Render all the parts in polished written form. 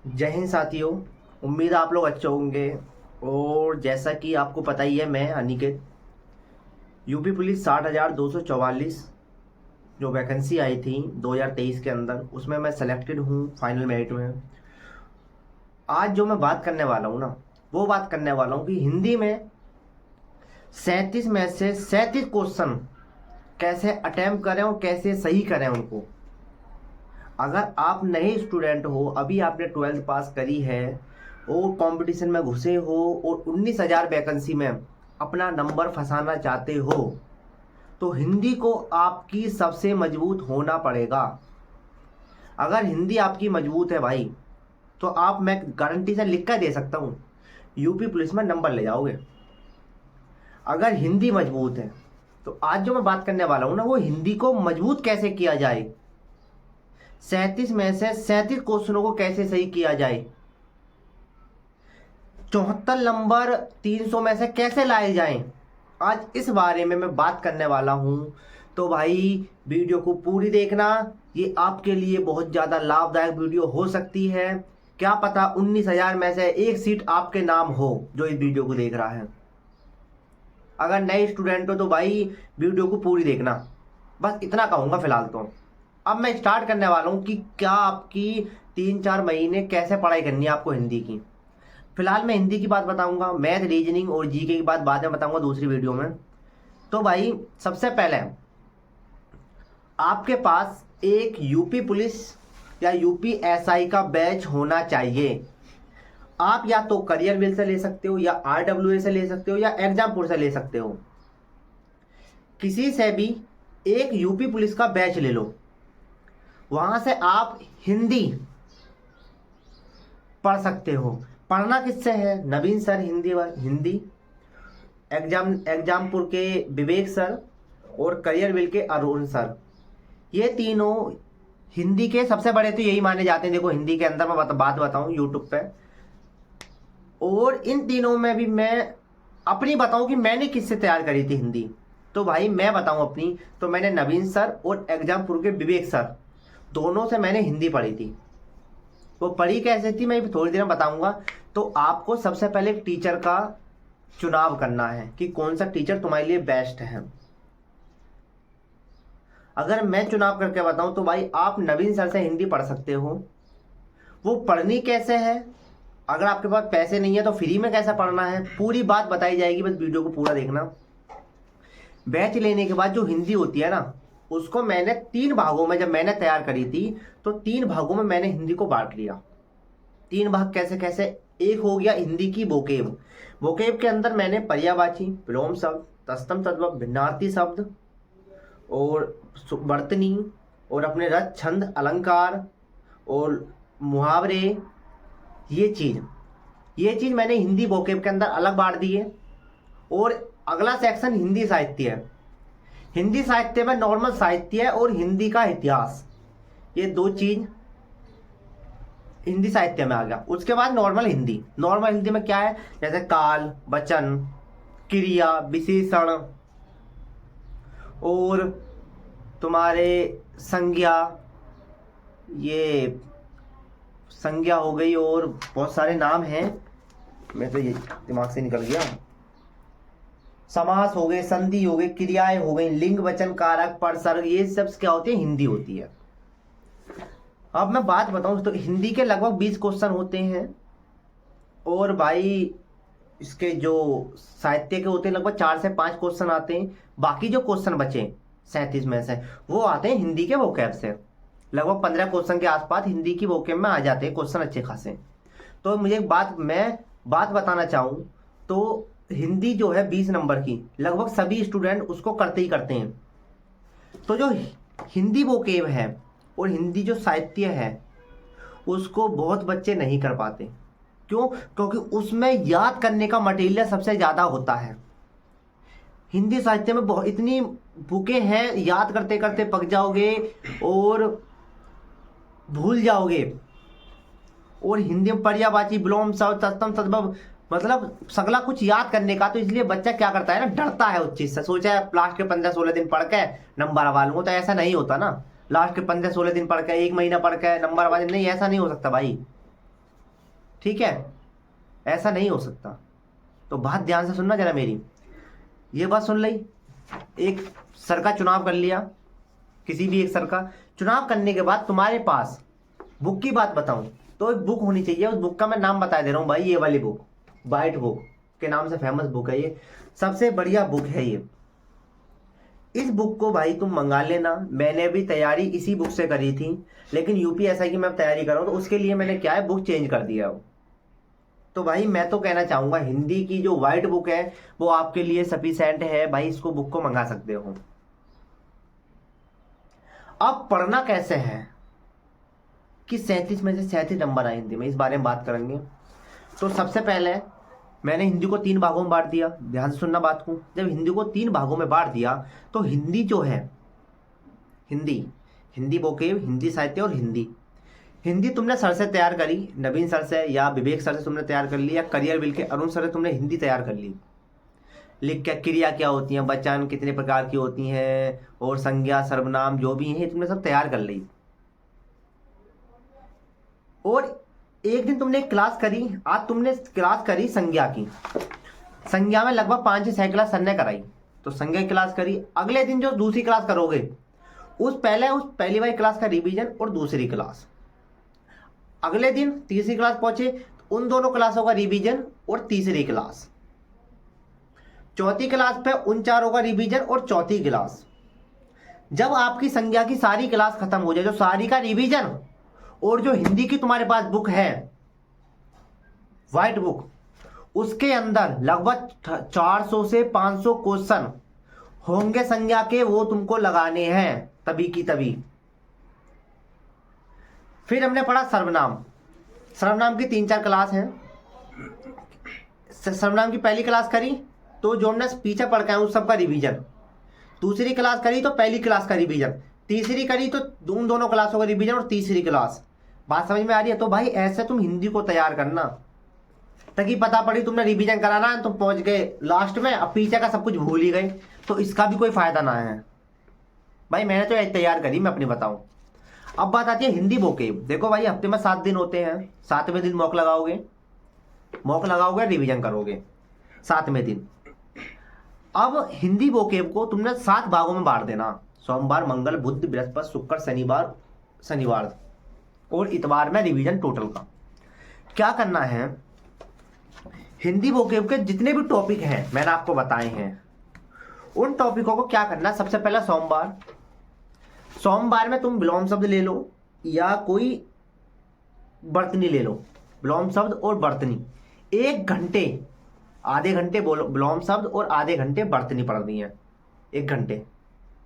जय हिंद साथियों। उम्मीद है आप लोग अच्छे होंगे। और जैसा कि आपको पता ही है, मैं अनिकेत, यूपी पुलिस 60,244 जो वैकेंसी आई थी 2023 के अंदर, उसमें मैं सेलेक्टेड हूँ फाइनल मेरिट में। आज जो मैं बात करने वाला हूँ ना, वो बात करने वाला हूँ कि हिंदी में 37 में से 37 क्वेश्चन कैसे अटेम्प्ट करें और कैसे सही करें उनको। अगर आप नए स्टूडेंट हो, अभी आपने 12th पास करी है और कंपटीशन में घुसे हो और 19,000 वैकेंसी में अपना नंबर फंसाना चाहते हो, तो हिंदी को आपकी सबसे मजबूत होना पड़ेगा। अगर हिंदी आपकी मजबूत है भाई, तो आप, मैं गारंटी से लिख कर दे सकता हूँ, यूपी पुलिस में नंबर ले जाओगे। अगर हिंदी मजबूत है तो आज जो मैं बात करने वाला हूँ ना, वो हिंदी को मजबूत कैसे किया जाए, 37 में से 37 क्वेश्चनों को कैसे सही किया जाए, 74 नंबर 300 में से कैसे लाए जाएं, आज इस बारे में मैं बात करने वाला हूं। तो भाई वीडियो को पूरी देखना, ये आपके लिए बहुत ज़्यादा लाभदायक वीडियो हो सकती है। क्या पता 19,000 में से एक सीट आपके नाम हो जो इस वीडियो को देख रहा है। अगर नए स्टूडेंट हो तो भाई वीडियो को पूरी देखना, बस इतना कहूँगा फिलहाल तो। अब मैं स्टार्ट करने वाला हूँ कि क्या आपकी 3-4 महीने कैसे पढ़ाई करनी है आपको हिंदी की। फिलहाल मैं हिंदी की बात बताऊंगा, मैथ, रीजनिंग और जीके की बात बाद में बताऊंगा दूसरी वीडियो में। तो भाई सबसे पहले आपके पास एक यूपी पुलिस या यूपी एसआई का बैच होना चाहिए। आप या तो करियर विल से ले सकते हो, या आरडब्ल्यूए से ले सकते हो, या एग्जामपुर से ले सकते हो। किसी से भी एक यूपी पुलिस का बैच ले लो, वहां से आप हिंदी पढ़ सकते हो। पढ़ना किससे है? नवीन सर हिंदी हिंदी, एग्जामपुर के विवेक सर और करियर विल के अरुण सर, ये तीनों हिंदी के सबसे बड़े तो यही माने जाते हैं। देखो हिंदी के अंदर मैं बात बताऊं यूट्यूब पे, और इन तीनों में भी मैं अपनी बताऊं कि मैंने किससे तैयार करी थी हिंदी। तो भाई मैं बताऊं अपनी, तो मैंने नवीन सर और एग्जामपुर के विवेक सर, दोनों से मैंने हिंदी पढ़ी थी। वो पढ़ी कैसे थी मैं थोड़ी देर में बताऊंगा। तो आपको सबसे पहले एक टीचर का चुनाव करना है कि कौन सा टीचर तुम्हारे लिए बेस्ट है। अगर मैं चुनाव करके बताऊं तो भाई आप नवीन सर से हिंदी पढ़ सकते हो। वो पढ़नी कैसे है, अगर आपके पास पैसे नहीं है तो फ्री में कैसे पढ़ना है, पूरी बात बताई जाएगी, बस वीडियो को पूरा देखना। बैच लेने के बाद जो हिंदी होती है ना, उसको मैंने 3 भागों में, जब मैंने तैयार करी थी तो 3 भागों में मैंने हिंदी को बांट लिया। 3 भाग कैसे कैसे? एक हो गया हिंदी की वोकेब। वोकेब के अंदर मैंने पर्यायवाची, विलोम शब्द, तत्सम तद्भव, भिन्नार्थी शब्द और वर्तनी और अपने रच, छंद, अलंकार और मुहावरे, ये चीज मैंने हिंदी वोकेब के अंदर अलग बांट दी है। और अगला सेक्शन हिंदी साहित्य है। हिंदी साहित्य में नॉर्मल साहित्य है और हिंदी का इतिहास, ये 2 चीज हिंदी साहित्य में आ गया। उसके बाद नॉर्मल हिंदी में क्या है, जैसे काल, वचन, क्रिया, विशेषण और तुम्हारे संज्ञा, ये संज्ञा हो गई और बहुत सारे नाम हैं, मैं तो ये दिमाग से निकल गया। समास हो गए, संधि हो गई, क्रियाएं हो गई, लिंग, वचन, कारक, परसर्ग, ये सब क्या होती है? हिंदी होती है। अब मैं बात बताऊं तो हिंदी के लगभग 20 क्वेश्चन होते हैं। और भाई इसके जो साहित्य के होते हैं लगभग 4 से 5 क्वेश्चन आते हैं। बाकी जो क्वेश्चन बचे 37 में से, वो आते हैं हिंदी के वोकैब से। लगभग 15 क्वेश्चन के आसपास हिंदी की वोकैब में आ जाते हैं क्वेश्चन अच्छे खासे। तो मुझे एक बात बताना चाहूँ तो हिंदी जो है 20 नंबर की, लगभग सभी स्टूडेंट उसको करते ही करते हैं। तो जो हिंदी वोकेब है और हिंदी जो साहित्य है, उसको बहुत बच्चे नहीं कर पाते। क्यों? क्योंकि उसमें याद करने का मटेरियल सबसे ज़्यादा होता है। हिंदी साहित्य में बहुत इतनी बुकें हैं, याद करते करते पक जाओगे और भूल जाओगे। और हिंदी में पर्यायवाची, विलोम शब्द, तत्सम तद्भव, मतलब सगला कुछ याद करने का। तो इसलिए बच्चा क्या करता है ना, डरता है उस चीज से। सोचा है लास्ट के 15-16 दिन पढ़ के नंबर आवा लूंगा, तो ऐसा नहीं होता ना। लास्ट के 15-16 दिन पढ़ के, 1 महीना पढ़ के नंबर आवा, नहीं, ऐसा नहीं हो सकता भाई। ठीक है, ऐसा नहीं हो सकता। तो बात ध्यान से सुनना जरा मेरी, ये बात सुन ली। एक सर का चुनाव कर लिया, किसी भी एक सर का चुनाव करने के बाद तुम्हारे पास बुक की बात बताऊं तो एक बुक होनी चाहिए। उस बुक का मैं नाम बता दे रहा हूं भाई, ये वाली बुक वाइट बुक के नाम से फेमस बुक है, ये सबसे बढ़िया बुक है ये। इस बुक को भाई तुम मंगा लेना। मैंने भी तैयारी इसी बुक से करी थी, लेकिन यूपीएसआई की मैं तैयारी कर रहा हूं तो उसके लिए मैंने क्या है, बुक चेंज कर दिया हो। तो भाई मैं तो कहना चाहूंगा हिंदी की जो वाइट बुक है वो आपके लिए सफिशिएंट है भाई, इसको बुक को मंगा सकते हो। अब पढ़ना कैसे है कि 37 में से 37 नंबर आए हिंदी में, इस बारे में बात करेंगे। तो सबसे पहले मैंने हिंदी को 3 भागों में बांट दिया। ध्यान से सुनना बात को, जब हिंदी को 3 भागों में बांट दिया तो हिंदी जो है, हिंदी वोकेब, हिंदी साहित्य और हिंदी तुमने सर से तैयार करी, नवीन सर से या विवेक सर से तुमने तैयार कर ली, या करियर बिल के अरुण सर से तुमने हिंदी तैयार कर ली। लिख के क्रिया क्या होती हैं, वचन कितने प्रकार की होती हैं, और संज्ञा सर्वनाम जो भी है तुमने सब तैयार कर ली। और एक दिन तुमने क्लास करी, आज तुमने क्लास करी संज्ञा की। संज्ञा में लगभग 5 से 6 क्लास सर ने कराई, तो संज्ञा की क्लास करी। अगले दिन जो दूसरी क्लास करोगे उस पहली वाली क्लास का रिवीजन और दूसरी क्लास। अगले दिन तीसरी क्लास पहुंचे तो उन दोनों क्लासों का रिवीजन और तीसरी क्लास। चौथी क्लास पे उन चारों का रिवीजन और चौथी क्लास। जब आपकी संज्ञा की सारी क्लास खत्म हो जाए, जो सारी का रिवीजन और जो हिंदी की तुम्हारे पास बुक है व्हाइट बुक, उसके अंदर लगभग 400 से 500 क्वेश्चन होंगे संज्ञा के, वो तुमको लगाने हैं तभी की तभी। फिर हमने पढ़ा सर्वनाम की 3-4 क्लास हैं। सर्वनाम की पहली क्लास करी तो जो हमने पीछे पढ़ के आए उस सबका रिवीजन। दूसरी क्लास करी तो पहली क्लास का रिवीजन। तीसरी करी तो उन दोनों क्लासों का रिवीजन और तीसरी क्लास। बात समझ में आ रही है? तो भाई ऐसे तुम हिंदी को तैयार करना, ताकि पता पड़ी तुमने रिवीजन कराना है, तुम पहुंच गए लास्ट में, अब पीछे का सब कुछ भूल ही गए, तो इसका भी कोई फायदा ना है। भाई मैंने तो तैयार करी, मैं अपनी बताऊं। अब बात आती है हिंदी वोकेब। देखो भाई हफ्ते में 7 दिन होते हैं, 7वें दिन मॉक लगाओगे रिवीजन करोगे 7वें दिन। अब हिंदी वोकेब को तुमने 7 भागों में बांट देना, सोमवार, मंगल, बुध, बृहस्पति, शुक्र, शनिवार और इतवार में रिवीजन टोटल का। क्या करना है, हिंदी वोकेब के जितने भी टॉपिक हैं मैंने आपको बताए हैं, उन टॉपिकों को क्या करना है, सबसे पहला सोमवार में तुम विलोम शब्द ले लो या कोई वर्तनी ले लो, विलोम शब्द और वर्तनी। 1 घंटे, आधे घंटे विलोम शब्द और आधे घंटे वर्तनी पढ़नी है, 1 घंटे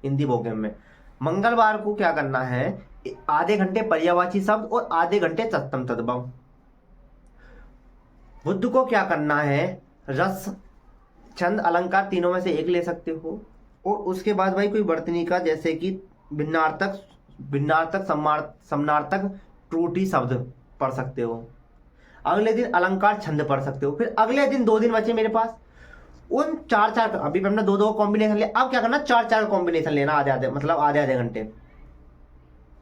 हिंदी वोकेब में। मंगलवार को क्या करना है, आधे घंटे पर्यायवाची शब्द और आधे घंटे तत्सम तद्भव। बुध को क्या करना है, रस, छंद, अलंकार तीनों में से एक ले सकते हो। और उसके बाद भाई कोई वर्तनी का, जैसे कि भिन्नार्थक, समानार्थक, त्रुटि शब्द पढ़ सकते हो। अगले दिन अलंकार, छंद पढ़ सकते हो। फिर अगले दिन 2 दिन बचे मेरे पास, उन 4-4, अभी हमने 2-2 कॉम्बिनेशन लिया, अब क्या करना, 4-4 कॉम्बिनेशन लेना, आधे मतलब आधे घंटे।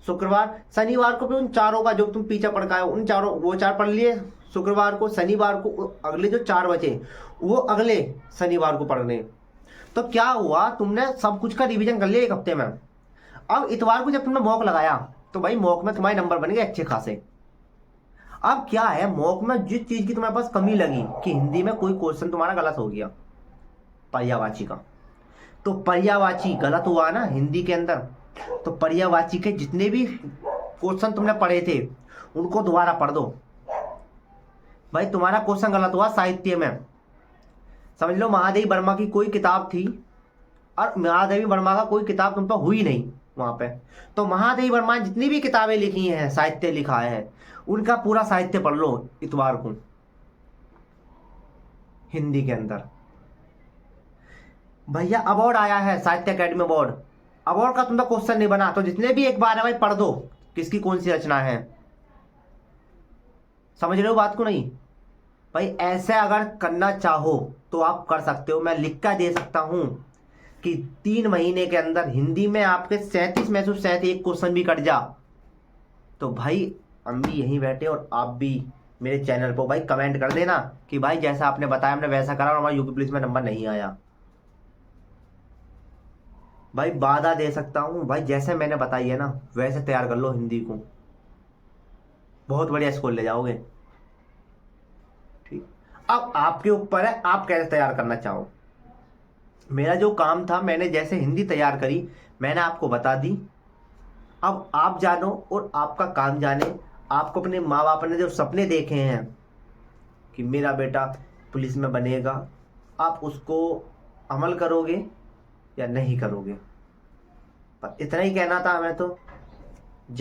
शुक्रवार, शनिवार को भी उन चारों का जो तुम पीछे पढ़ का है, उन चारों वो 4 पढ़ लिए शुक्रवार को। शनिवार को अगले जो 4 बचे वो अगले शनिवार को पढ़ने। तो क्या हुआ, तुमने सब कुछ का रिवीजन कर लिया 1 हफ्ते में। अब इतवार को जब तुमने मॉक लगाया तो भाई मॉक में तुम्हारे नंबर बन गए अच्छे खासे। अब क्या है, मॉक में जिस चीज की तुम्हारे पास कमी लगी कि हिंदी में कोई क्वेश्चन तुम्हारा गलत हो गया, पर्यायवाची का, तो पर्यायवाची गलत हुआ ना हिंदी के अंदर, तो पर्यायवाची के जितने भी क्वेश्चन तुमने पढ़े थे उनको दोबारा पढ़ दो। भाई तुम्हारा क्वेश्चन गलत हुआ साहित्य में, समझ लो महादेवी वर्मा की कोई किताब थी और महादेवी वर्मा का कोई किताब तुम पर हुई नहीं वहां पे, तो महादेवी वर्मा ने जितनी भी किताबें लिखी हैं, साहित्य लिखा है, उनका पूरा साहित्य पढ़ लो इतवार को हिंदी के अंदर। भैया अवार्ड आया है, साहित्य अकेडमी अवार्ड का तुम पर क्वेश्चन नहीं बना, तो जितने भी एक बार है भाई पढ़ दो किसकी कौन सी रचना है। समझ रहे हो बात को? नहीं भाई, ऐसे अगर करना चाहो तो आप कर सकते हो। मैं लिख कर दे सकता हूं कि 3 महीने के अंदर हिंदी में आपके 37 में से 37 क्वेश्चन भी कट जा, तो भाई हम भी यहीं बैठे और आप भी मेरे चैनल पर भाई कमेंट कर देना कि भाई जैसा आपने बताया हमने वैसा करा और हमारा यूपी पुलिस में नंबर नहीं आया। भाई वादा दे सकता हूँ भाई, जैसे मैंने बताई है ना वैसे तैयार कर लो हिंदी को, बहुत बढ़िया स्कोर ले जाओगे। ठीक, अब आपके ऊपर है आप कैसे तैयार करना चाहो। मेरा जो काम था मैंने जैसे हिंदी तैयार करी मैंने आपको बता दी। अब आप जानो और आपका काम जाने। आपको अपने माँ बाप ने जो सपने देखे हैं कि मेरा बेटा पुलिस में बनेगा, आप उसको अमल करोगे या नहीं करोगे। पर इतना ही कहना था हमें तो।